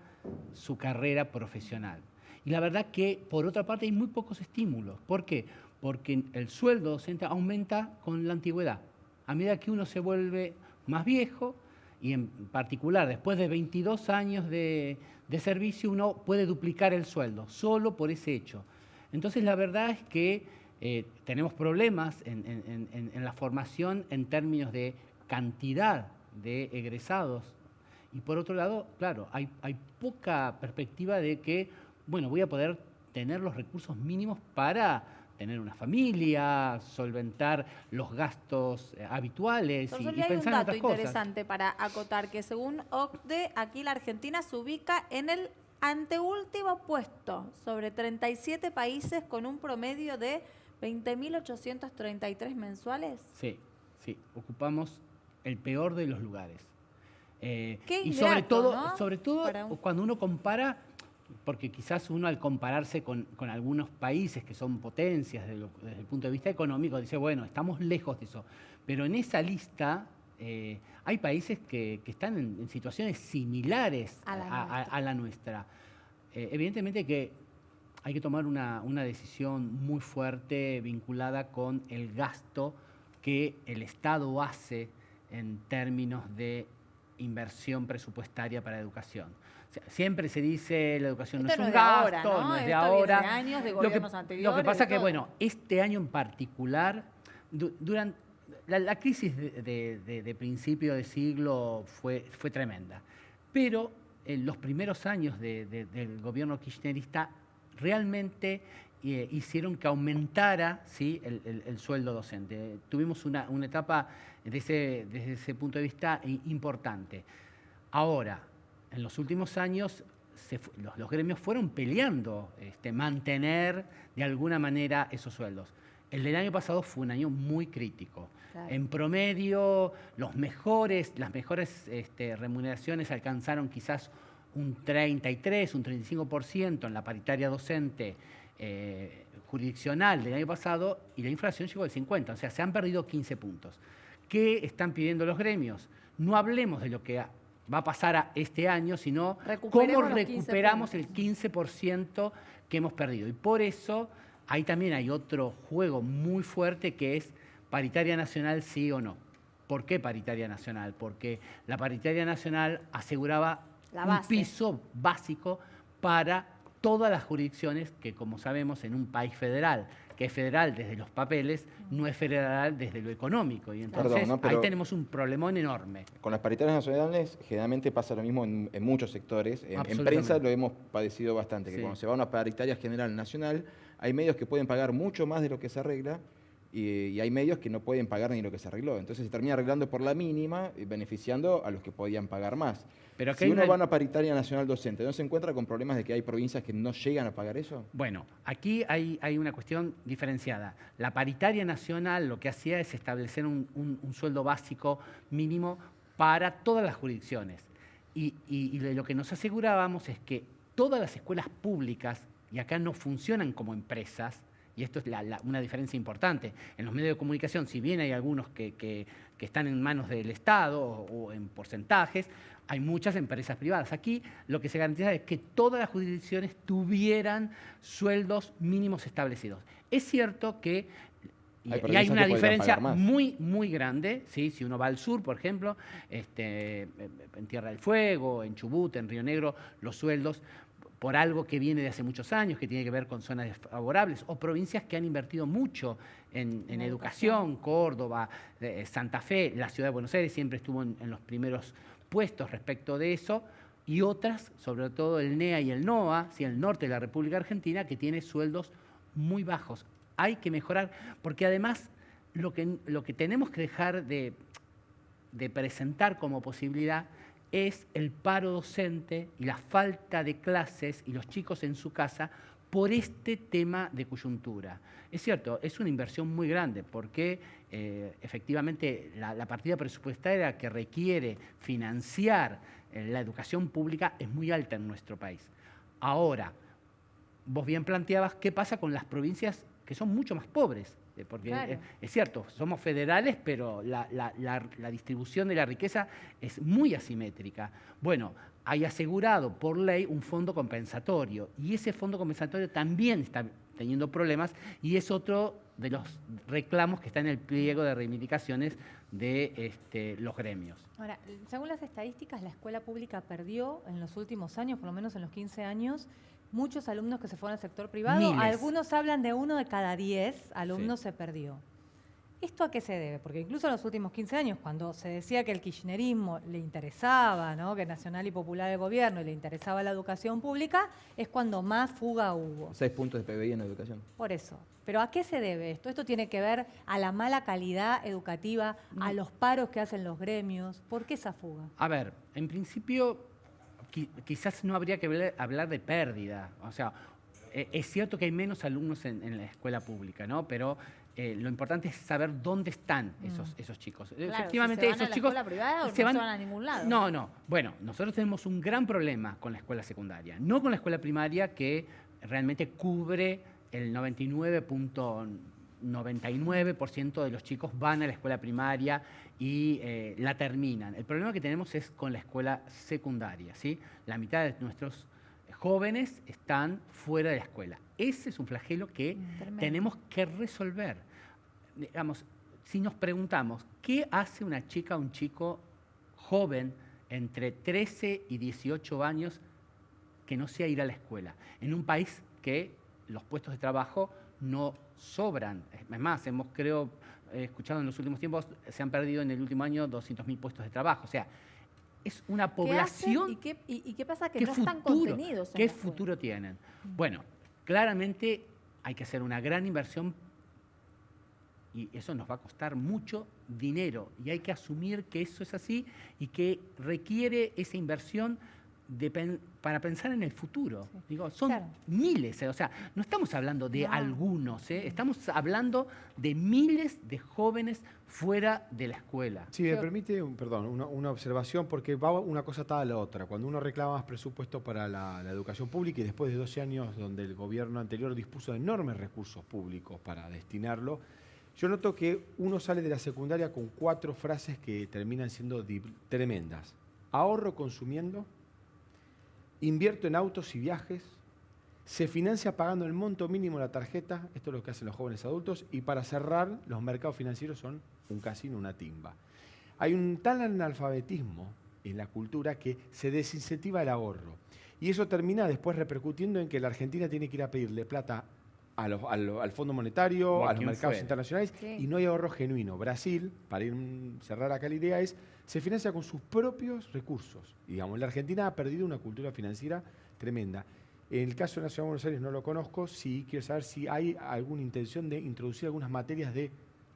su carrera profesional. Y la verdad que, por otra parte, hay muy pocos estímulos. ¿Por qué? Porque el sueldo docente aumenta con la antigüedad. A medida que uno se vuelve más viejo, y en particular después de 22 años de servicio, uno puede duplicar el sueldo, solo por ese hecho. Entonces, la verdad es que tenemos problemas en la formación en términos de cantidad de egresados. Y por otro lado, claro, hay poca perspectiva de que, bueno, voy a poder tener los recursos mínimos para tener una familia, solventar los gastos habituales y pensar en otras cosas. Hay un dato interesante para acotar, que según OCDE, aquí la Argentina se ubica en el anteúltimo puesto sobre 37 países con un promedio de 20.833 mensuales. Sí, ocupamos el peor de los lugares. Qué y ingrato, sobre todo ¿no? Cuando uno compara, porque quizás uno al compararse con algunos países que son potencias desde el punto de vista económico, dice, bueno, estamos lejos de eso. Pero en esa lista hay países que están en situaciones similares a la nuestra. Evidentemente que hay que tomar una decisión muy fuerte vinculada con el gasto que el Estado hace en términos de inversión presupuestaria para educación. O sea, siempre se dice la educación no es un gasto, no es de ahora. De años de gobiernos anteriores. Lo que pasa es que, bueno, este año en particular, durante la crisis de principio de siglo fue tremenda. Pero en los primeros años del gobierno kirchnerista realmente hicieron que aumentara, ¿sí?, el sueldo docente. Tuvimos una etapa desde ese punto de vista importante. Ahora, en los últimos años, los gremios fueron peleando mantener de alguna manera esos sueldos. El del año pasado fue un año muy crítico. Claro. En promedio, las mejores remuneraciones alcanzaron quizás un 33, un 35% en la paritaria docente jurisdiccional del año pasado, y la inflación llegó al 50%, o sea, se han perdido 15 puntos. ¿Qué están pidiendo los gremios? No hablemos de lo que va a pasar este año, sino cómo recuperamos el 15% que hemos perdido. Y por eso ahí también hay otro juego muy fuerte, que es paritaria nacional sí o no. ¿Por qué paritaria nacional? Porque la paritaria nacional aseguraba un piso básico para todas las jurisdicciones, que como sabemos en un país federal, que es federal desde los papeles, no es federal desde lo económico. Y entonces ahí tenemos un problemón enorme. Con las paritarias nacionales generalmente pasa lo mismo en muchos sectores. En prensa lo hemos padecido bastante, que cuando se va a una paritaria general nacional, hay medios que pueden pagar mucho más de lo que se arregla, y hay medios que no pueden pagar ni lo que se arregló. Entonces se termina arreglando por la mínima, beneficiando a los que podían pagar más. Pero si uno va a una paritaria nacional docente, ¿no se encuentra con problemas de que hay provincias que no llegan a pagar eso? Bueno, aquí hay una cuestión diferenciada. La paritaria nacional lo que hacía es establecer un sueldo básico mínimo para todas las jurisdicciones. Y lo que nos asegurábamos es que todas las escuelas públicas, y acá no funcionan como empresas, y esto es una diferencia importante. En los medios de comunicación, si bien hay algunos que están en manos del Estado o en porcentajes, hay muchas empresas privadas. Aquí lo que se garantiza es que todas las jurisdicciones tuvieran sueldos mínimos establecidos. Es cierto que hay una diferencia muy, muy grande, ¿sí? Si uno va al sur, por ejemplo, en Tierra del Fuego, en Chubut, en Río Negro, los sueldos, por algo que viene de hace muchos años, que tiene que ver con zonas desfavorables, o provincias que han invertido mucho en educación, Córdoba, Santa Fe, la ciudad de Buenos Aires siempre estuvo en los primeros puestos respecto de eso, y otras, sobre todo el NEA y el NOA, ¿sí?, el norte de la República Argentina, que tiene sueldos muy bajos. Hay que mejorar, porque además lo que tenemos que dejar de presentar como posibilidad es el paro docente y la falta de clases y los chicos en su casa por este tema de coyuntura. Es cierto, es una inversión muy grande porque efectivamente la partida presupuestaria que requiere financiar la educación pública es muy alta en nuestro país. Ahora, vos bien planteabas qué pasa con las provincias que son mucho más pobres. Porque claro, es cierto, somos federales, pero la distribución de la riqueza es muy asimétrica. Bueno, hay asegurado por ley un fondo compensatorio, y ese fondo compensatorio también está teniendo problemas, y es otro de los reclamos que está en el pliego de reivindicaciones de los gremios. Ahora, según las estadísticas, la escuela pública perdió en los últimos años, por lo menos en los 15 años, muchos alumnos que se fueron al sector privado. Miles. Algunos hablan de 1 de cada 10 alumnos se perdió. ¿Esto a qué se debe? Porque incluso en los últimos 15 años, cuando se decía que el kirchnerismo le interesaba, ¿no?, que Nacional y Popular el gobierno y le interesaba la educación pública, es cuando más fuga hubo. 6 puntos de PBI en la educación. Por eso. ¿Pero a qué se debe esto? ¿Esto tiene que ver a la mala calidad educativa, a los paros que hacen los gremios? ¿Por qué esa fuga? A ver, en principio quizás no habría que hablar de pérdida. O sea, es cierto que hay menos alumnos en la escuela pública, ¿no? Pero lo importante es saber dónde están esos chicos. Claro, efectivamente, si se van esos chicos a la escuela privada, no se van a ningún lado. No. Bueno, nosotros tenemos un gran problema con la escuela secundaria, no con la escuela primaria, que realmente cubre el 99.99% de los chicos van a la escuela primaria y la terminan. El problema que tenemos es con la escuela secundaria, ¿sí? La mitad de nuestros jóvenes están fuera de la escuela. Ese es un flagelo que tenemos que resolver. Digamos, si nos preguntamos, ¿qué hace una chica o un chico joven entre 13 y 18 años que no sea ir a la escuela? En un país que los puestos de trabajo no sobran. Es más, hemos, creo, escuchado en los últimos tiempos, se han perdido en el último año 200.000 puestos de trabajo. O sea, es una población... ¿Y qué pasa que no están contenidos en ¿Qué la escuela? futuro tienen? Bueno, claramente hay que hacer una gran inversión y eso nos va a costar mucho dinero y hay que asumir que eso es así y que requiere esa inversión para pensar en el futuro. Sí. Digo, son miles, o sea, no estamos hablando de algunos, estamos hablando de miles de jóvenes fuera de la escuela. Si me permite, una observación, porque va una cosa atada a la otra. Cuando uno reclama más presupuesto para la educación pública y después de 12 años donde el gobierno anterior dispuso de enormes recursos públicos para destinarlo, yo noto que uno sale de la secundaria con 4 frases que terminan siendo tremendas. Ahorro consumiendo, invierto en autos y viajes, se financia pagando el monto mínimo de la tarjeta, esto es lo que hacen los jóvenes adultos, y para cerrar, los mercados financieros son un casino, una timba. Hay un tal analfabetismo en la cultura que se desincentiva el ahorro. Y eso termina después repercutiendo en que la Argentina tiene que ir a pedirle plata al Fondo Monetario, a los mercados internacionales, y no hay ahorro genuino. Brasil, para cerrar acá la idea, se financia con sus propios recursos. Digamos, la Argentina ha perdido una cultura financiera tremenda. En el caso de la Ciudad de Buenos Aires no lo conozco, sí quiero saber si hay alguna intención de introducir algunas materias de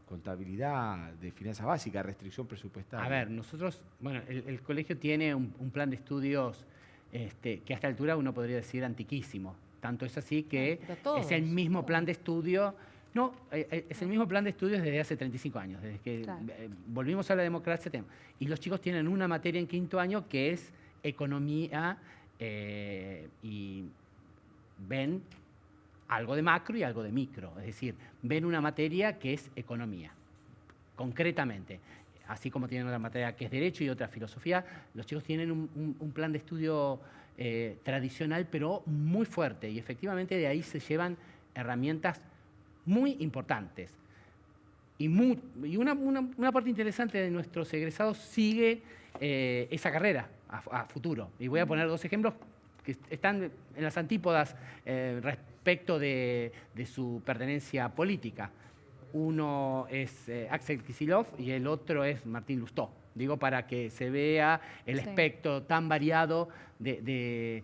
contabilidad, de finanzas básicas, restricción presupuestaria. A ver, nosotros, bueno, el colegio tiene un plan de estudios que a esta altura uno podría decir antiquísimo. Tanto es así que es el mismo plan de estudio. No, es el mismo plan de estudios desde hace 35 años, desde que volvimos a la democracia. Y los chicos tienen una materia en 5º año que es economía y ven algo de macro y algo de micro. Es decir, ven una materia que es economía, concretamente. Así como tienen otra materia que es derecho y otra filosofía, los chicos tienen un plan de estudio tradicional, pero muy fuerte. Y efectivamente de ahí se llevan herramientas muy importantes. Y una parte interesante de nuestros egresados sigue esa carrera a futuro. Y voy a poner 2 ejemplos que están en las antípodas respecto de su pertenencia política. Uno es Axel Kicillof y el otro es Martín Lustó. Digo, para que se vea el espectro tan variado de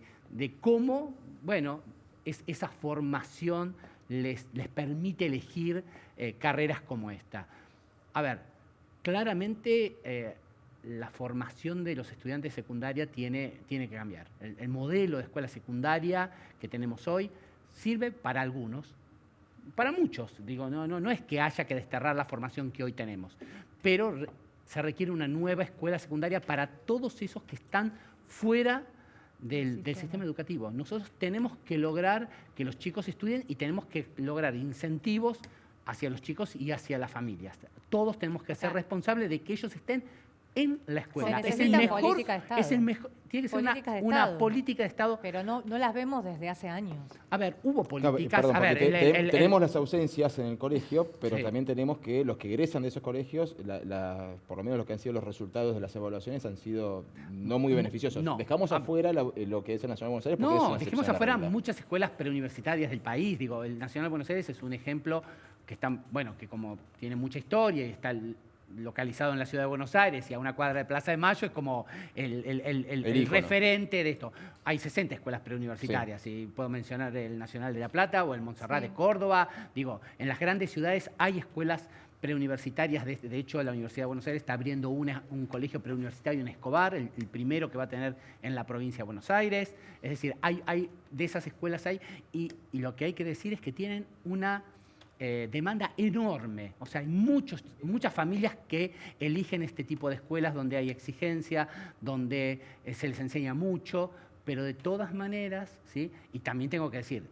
cómo, bueno, esa formación les permite elegir carreras como esta. A ver, claramente la formación de los estudiantes de secundaria tiene que cambiar. El modelo de escuela secundaria que tenemos hoy sirve para algunos, para muchos. Digo, no es que haya que desterrar la formación que hoy tenemos, pero se requiere una nueva escuela secundaria para todos esos que están fuera del sistema educativo. Nosotros tenemos que lograr que los chicos estudien y tenemos que lograr incentivos hacia los chicos y hacia las familias. Todos tenemos que ser responsables de que ellos estén en la escuela. Es el mejor, política de Estado. Tiene que ser una política de Estado. Pero no las vemos desde hace años. A ver, hubo políticas. Perdón, a ver, tenemos las ausencias en el colegio, pero también tenemos que los que egresan de esos colegios, por lo menos lo que han sido los resultados de las evaluaciones han sido no muy beneficiosos. Dejamos afuera lo que es el Nacional de Buenos Aires. Porque no, dejemos afuera muchas escuelas preuniversitarias del país. Digo, el Nacional de Buenos Aires es un ejemplo que que como tiene mucha historia y está localizado en la ciudad de Buenos Aires y a una cuadra de Plaza de Mayo, es como el referente de esto. Hay 60 escuelas preuniversitarias, y puedo mencionar el Nacional de La Plata o el Montserrat de Córdoba. Digo, en las grandes ciudades hay escuelas preuniversitarias. De hecho, la Universidad de Buenos Aires está abriendo un colegio preuniversitario en Escobar, el primero que va a tener en la provincia de Buenos Aires. Es decir, hay de esas escuelas y lo que hay que decir es que tienen una demanda enorme. O sea, hay muchas familias que eligen este tipo de escuelas donde hay exigencia, donde se les enseña mucho, pero de todas maneras, ¿sí? Y también tengo que decir,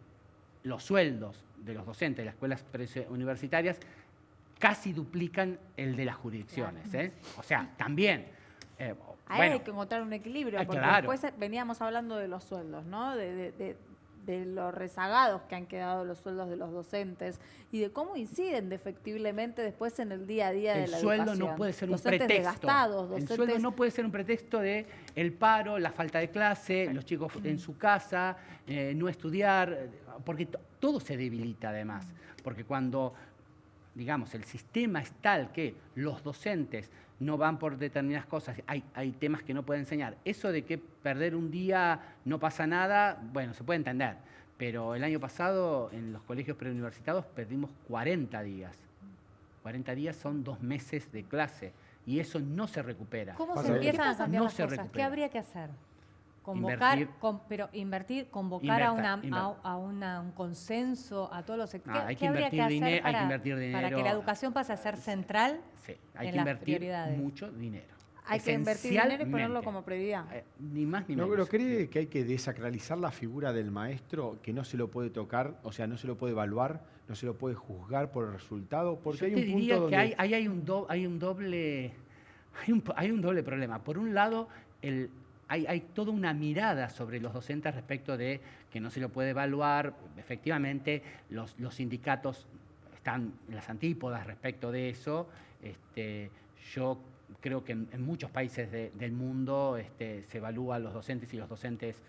los sueldos de los docentes de las escuelas universitarias casi duplican el de las jurisdicciones. O sea, también... Ahí hay que encontrar un equilibrio, porque después veníamos hablando de los sueldos, ¿no? De los rezagados que han quedado los sueldos de los docentes y de cómo inciden defectiblemente después en el día a día de la educación. El sueldo no puede ser un pretexto. El sueldo no puede ser un pretexto de el paro, la falta de clase, los chicos en su casa, no estudiar, porque todo se debilita además. Porque cuando, digamos, el sistema es tal que los docentes no van por determinadas cosas, hay temas que no pueden enseñar. Eso de que perder un día no pasa nada, bueno, se puede entender, Pero el año pasado en los colegios preuniversitarios perdimos 40 días. 40 días son 2 meses de clase y eso no se recupera. ¿Cómo se empiezan a cambiar no las se cosas? recupera. ¿Qué habría que hacer? Convocar, convocar a un consenso a todos los sectores. Hay ¿Qué que habría que invertir hacer dinero, hay que invertir dinero. para que la educación pase a ser central Sí, hay en que las invertir prioridades? mucho dinero. Hay que invertir dinero y ponerlo como prioridad. Ni más ni No, menos. pero ¿cree que hay que desacralizar la figura del maestro, que no se lo puede tocar, o sea, no se lo puede evaluar, no se lo puede juzgar por el resultado? Porque Yo hay te un punto diría donde... que hay un doble problema. Por un lado, hay toda una mirada sobre los docentes respecto de que no se lo puede evaluar. Efectivamente, los sindicatos están en las antípodas respecto de eso. Yo creo que en muchos países del mundo se evalúa a los docentes y los docentes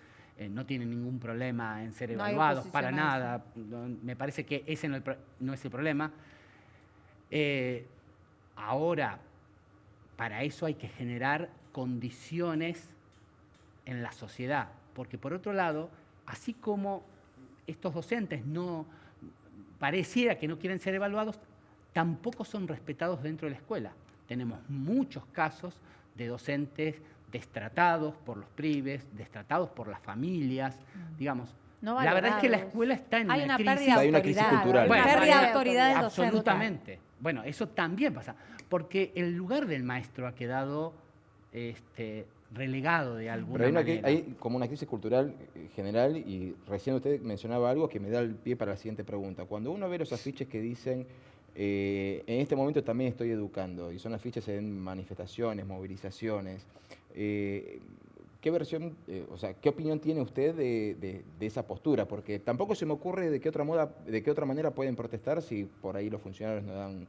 no tienen ningún problema en ser evaluados, para nada. Me parece que ese no es el problema. Ahora, para eso hay que generar condiciones en la sociedad, porque por otro lado, así como estos docentes no pareciera que no quieren ser evaluados, tampoco son respetados dentro de la escuela. Tenemos muchos casos de docentes destratados por los prives, destratados por las familias, digamos. No la verdad es que la escuela está en una crisis. Hay una crisis cultural. Bueno, Pérdida de autoridad del docente. Absolutamente. Bueno, eso también pasa, porque el lugar del maestro ha quedado relegado de alguna manera. Hay como una crisis cultural general y recién usted mencionaba algo que me da el pie para la siguiente pregunta. Cuando uno ve los afiches que dicen en este momento también estoy educando, y son afiches en manifestaciones, movilizaciones, ¿qué versión, qué opinión tiene usted de esa postura? Porque tampoco se me ocurre de qué otra manera pueden protestar si por ahí los funcionarios no dan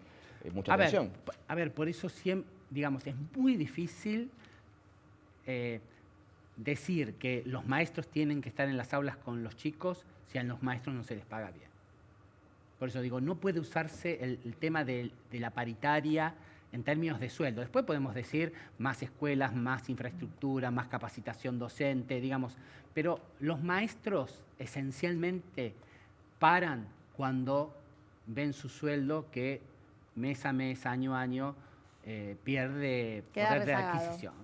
mucha atención. A ver, por eso siempre, digamos, es muy difícil decir que los maestros tienen que estar en las aulas con los chicos si a los maestros no se les paga bien. Por eso digo, no puede usarse el tema de la paritaria en términos de sueldo. Después podemos decir más escuelas, más infraestructura, más capacitación docente, digamos. Pero los maestros esencialmente paran cuando ven su sueldo que mes a mes, año a año, pierde poder de adquisición.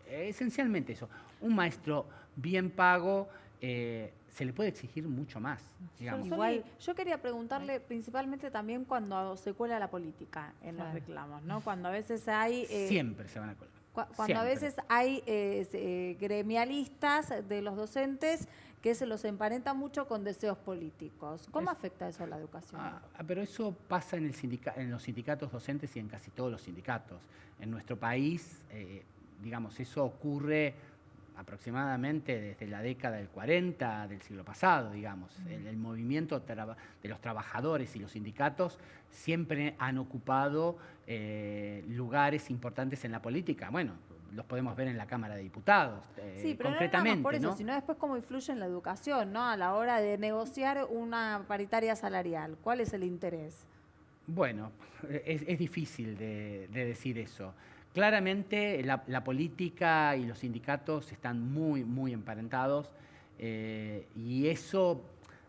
Esencialmente eso. Un maestro bien pago se le puede exigir mucho más, digamos. Igual, yo quería preguntarle principalmente también cuando se cuela la política en los reclamos, ¿no? Cuando a veces hay... siempre se van a colar. Cuando a veces hay gremialistas de los docentes que se los emparentan mucho con deseos políticos. ¿Cómo afecta eso a la educación? Pero eso pasa en los sindicatos docentes y en casi todos los sindicatos. En nuestro país, digamos, eso ocurre aproximadamente desde la década del 40 del siglo pasado, digamos. El movimiento de los trabajadores y los sindicatos siempre han ocupado lugares importantes en la política. Bueno, los podemos ver en la Cámara de Diputados, sí, pero concretamente. No por eso, sino después cómo influye en la educación, ¿no? A la hora de negociar una paritaria salarial. ¿Cuál es el interés? Bueno, es difícil de decir eso. Claramente la política y los sindicatos están muy, muy emparentados y eso,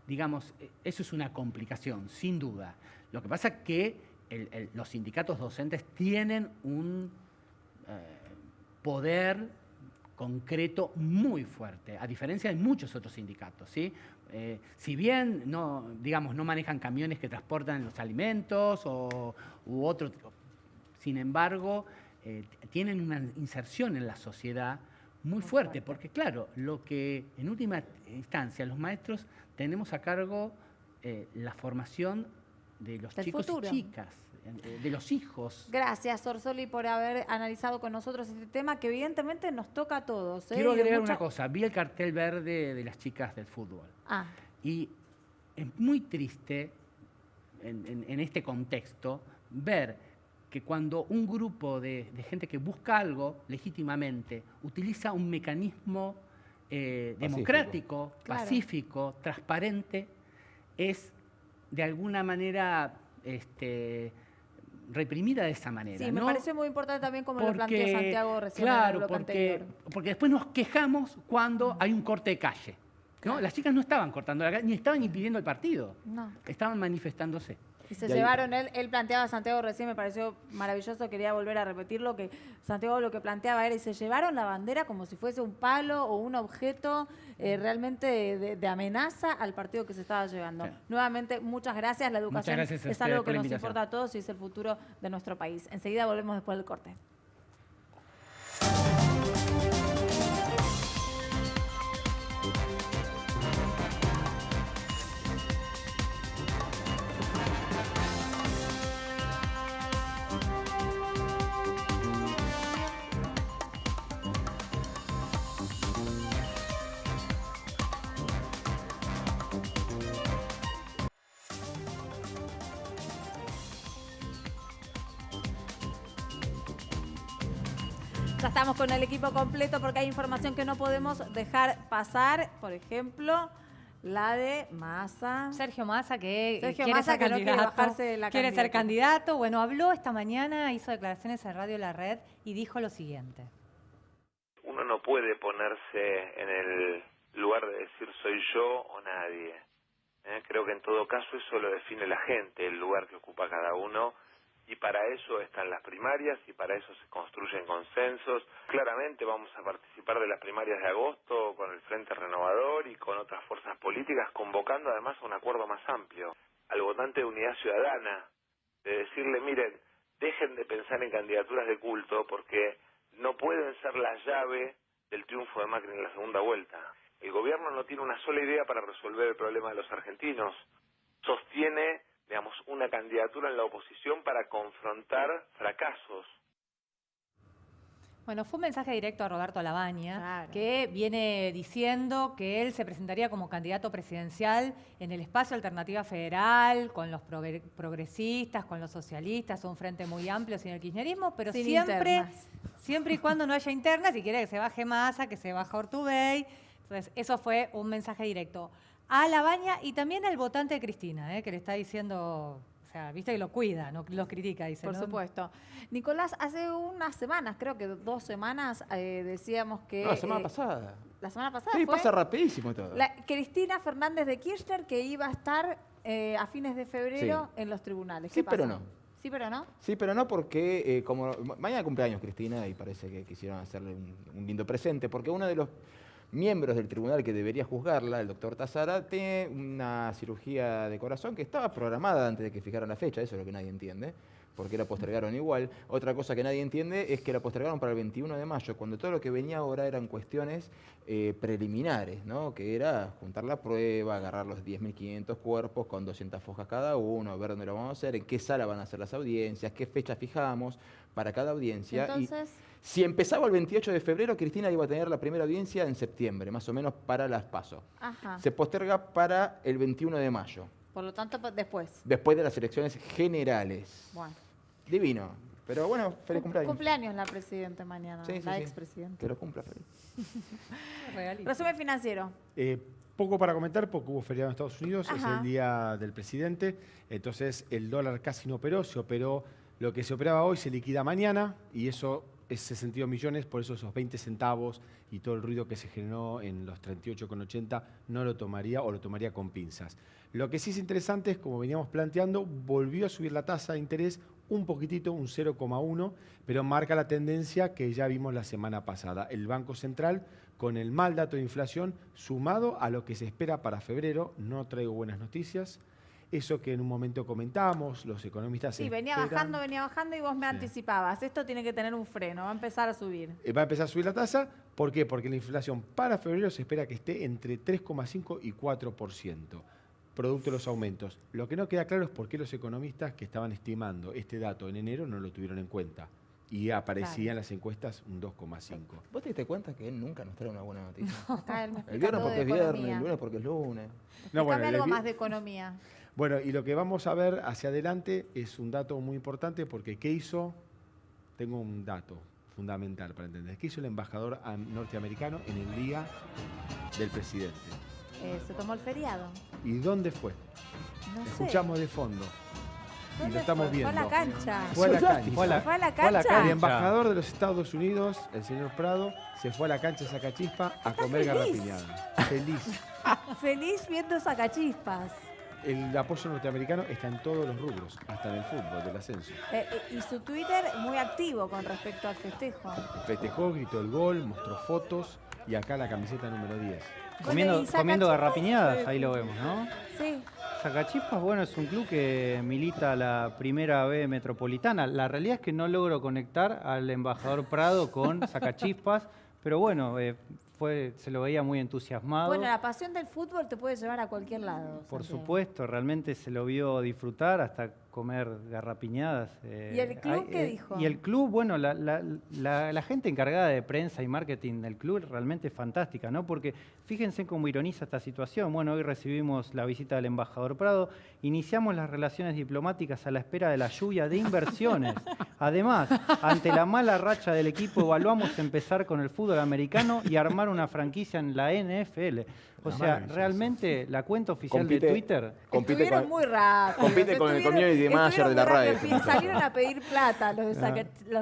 digamos, eso es una complicación, sin duda. Lo que pasa es que los sindicatos docentes tienen un poder concreto muy fuerte, a diferencia de muchos otros sindicatos, ¿sí? Si bien no manejan camiones que transportan los alimentos u otro, sin embargo, tienen una inserción en la sociedad muy fuerte, porque claro, lo que en última instancia los maestros tenemos a cargo la formación de los chicos y chicas, de los hijos. Gracias, Orsoli, por haber analizado con nosotros este tema que evidentemente nos toca a todos. Quiero agregar una cosa, vi el cartel verde de las chicas del fútbol y es muy triste en este contexto ver que cuando un grupo de gente que busca algo legítimamente utiliza un mecanismo democrático, pacífico, transparente, es de alguna manera reprimida de esa manera. Sí, me parece muy importante también como lo planteó Santiago recién. Claro, porque después nos quejamos cuando hay un corte de calle. ¿no? Las chicas no estaban cortando la calle, ni estaban impidiendo el partido. No. Estaban manifestándose. Y se llevaron, él planteaba, Santiago recién me pareció maravilloso, quería volver a repetirlo, que Santiago lo que planteaba era, y se llevaron la bandera como si fuese un palo o un objeto realmente de amenaza al partido que se estaba llevando. Sí. Nuevamente, muchas gracias. La educación es algo que nos importa a todos y es el futuro de nuestro país. Enseguida volvemos después del corte. Ya estamos con el equipo completo porque hay información que no podemos dejar pasar. Por ejemplo, la de Massa. Sergio Massa, que no quiere bajarse de la quiere ser candidato. Bueno, habló esta mañana, hizo declaraciones en Radio La Red y dijo lo siguiente. Uno no puede ponerse en el lugar de decir soy yo o nadie. Creo que en todo caso eso lo define la gente, el lugar que ocupa cada uno. Y para eso están las primarias y para eso se construyen consensos. Claramente vamos a participar de las primarias de agosto con el Frente Renovador y con otras fuerzas políticas, convocando además a un acuerdo más amplio al votante de Unidad Ciudadana, de decirle, miren, dejen de pensar en candidaturas de culto porque no pueden ser la llave del triunfo de Macri en la segunda vuelta. El gobierno no tiene una sola idea para resolver el problema de los argentinos. Sostiene, digamos, una candidatura en la oposición para confrontar fracasos. Bueno, fue un mensaje directo a Roberto Lavagna, que viene diciendo que él se presentaría como candidato presidencial en el espacio Alternativa Federal, con los progresistas, con los socialistas, un frente muy amplio sin el kirchnerismo, pero siempre y cuando no haya internas, si quiere que se baje Massa, que se baje Ortubey. Entonces, eso fue un mensaje directo a Lavagna y también al votante de Cristina, que le está diciendo, o sea, viste que lo cuida, no los critica, dice. Por supuesto. Nicolás, hace unas semanas, creo que 2 semanas, decíamos que... No, la semana pasada. ¿La semana pasada sí, fue? Pasa rapidísimo todo. Cristina Fernández de Kirchner, que iba a estar a fines de febrero en los tribunales. Sí, pero no. Sí, pero no. Sí, pero no porque como mañana cumpleaños Cristina y parece que quisieron hacerle un lindo presente, porque uno de los miembros del tribunal que debería juzgarla, el doctor Tazara, tiene una cirugía de corazón que estaba programada antes de que fijaran la fecha, eso es lo que nadie entiende, porque la postergaron igual. Otra cosa que nadie entiende es que la postergaron para el 21 de mayo, cuando todo lo que venía ahora eran cuestiones preliminares, ¿no? Que era juntar la prueba, agarrar los 10.500 cuerpos con 200 fojas cada uno, ver dónde lo vamos a hacer, en qué sala van a hacer las audiencias, qué fecha fijamos para cada audiencia. Entonces... Si empezaba el 28 de febrero, Cristina iba a tener la primera audiencia en septiembre, más o menos para las PASO. Ajá. Se posterga para el 21 de mayo. Por lo tanto, después. Después de las elecciones generales. Bueno. Divino. Pero bueno, feliz cumpleaños. Cumpleaños la presidenta mañana, la expresidenta. Que lo cumpla feliz. Resumen financiero. Poco para comentar porque hubo feriado en Estados Unidos, es el día del presidente, entonces el dólar casi no operó, se operó, lo que se operaba hoy se liquida mañana y eso es 62 millones, por eso esos 20 centavos y todo el ruido que se generó en los 38,80 no lo tomaría o lo tomaría con pinzas. Lo que sí es interesante es, como veníamos planteando, volvió a subir la tasa de interés un poquitito, un 0,1, pero marca la tendencia que ya vimos la semana pasada. El Banco Central, con el mal dato de inflación, sumado a lo que se espera para febrero, no traigo buenas noticias. Eso que en un momento comentábamos, los economistas... Sí, venía bajando y vos me anticipabas. Esto tiene que tener un freno, va a empezar a subir. Va a empezar a subir la tasa. ¿Por qué? Porque la inflación para febrero se espera que esté entre 3,5 y 4%, producto de los aumentos. Lo que no queda claro es por qué los economistas que estaban estimando este dato en enero no lo tuvieron en cuenta. Y aparecía en las encuestas un 2,5. ¿Vos te diste cuenta que él nunca nos trae una buena noticia? No, el viernes porque es viernes, el lunes porque es lunes. No, bueno, algo más de economía. Bueno, y lo que vamos a ver hacia adelante es un dato muy importante porque ¿qué hizo? Tengo un dato fundamental para entender. ¿Qué hizo el embajador norteamericano en el día del presidente? Se tomó el feriado. ¿Y dónde fue? No Escuchamos de fondo. Y lo estamos viendo. Fue a la cancha. Fue a la cancha. Fue a la cancha. El embajador de los Estados Unidos, el señor Prado, se fue a la cancha de Sacachispa a comer garrapiñada. Feliz. Feliz viendo Sacachispas. El apoyo norteamericano está en todos los rubros, hasta en el fútbol, del ascenso. Y su Twitter muy activo con respecto al festejo. Festejó, gritó el gol, mostró fotos y acá la camiseta número 10. Comiendo garrapiñadas, ahí lo vemos, ¿no? Sí. Sacachispas, bueno, es un club que milita la primera B metropolitana. La realidad es que no logro conectar al embajador Prado con Sacachispas, pero bueno, se lo veía muy entusiasmado. Bueno, la pasión del fútbol te puede llevar a cualquier lado. Por supuesto, realmente se lo vio disfrutar hasta comer garrapiñadas. ¿Y el club qué dijo? Y el club, bueno, la gente encargada de prensa y marketing del club realmente es fantástica, ¿no? Porque fíjense cómo ironiza esta situación. Bueno, hoy recibimos la visita del embajador Prado, iniciamos las relaciones diplomáticas a la espera de la lluvia de inversiones. Además, ante la mala racha del equipo, evaluamos empezar con el fútbol americano y armar una franquicia en la NFL. O sea, realmente la cuenta oficial de Twitter... Estuvieron muy rápido. Compite con el community manager de la radio. Salieron a pedir plata los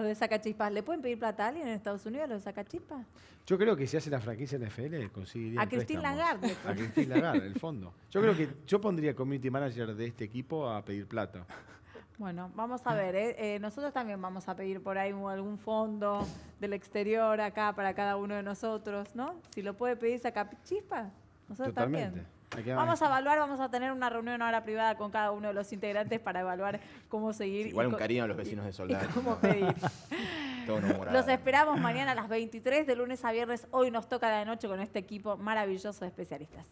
de Sacachispas. ¿Le pueden pedir plata a alguien en Estados Unidos, los de Sacachispas? Yo creo que si hace la franquicia NFL conseguiría a Christine Lagarde. A Christine Lagarde, el fondo. Yo creo que yo pondría community manager de este equipo a pedir plata. Bueno, vamos a ver, nosotros también vamos a pedir por ahí algún fondo del exterior acá para cada uno de nosotros, ¿no? Si lo puede pedir Sacachispas, nosotros también. Vamos a evaluar, vamos a tener una reunión ahora privada con cada uno de los integrantes para evaluar cómo seguir. Igual un cariño a los vecinos de Soldán. Cómo pedir. Los esperamos mañana a las 23, de lunes a viernes. Hoy nos toca de noche con este equipo maravilloso de especialistas.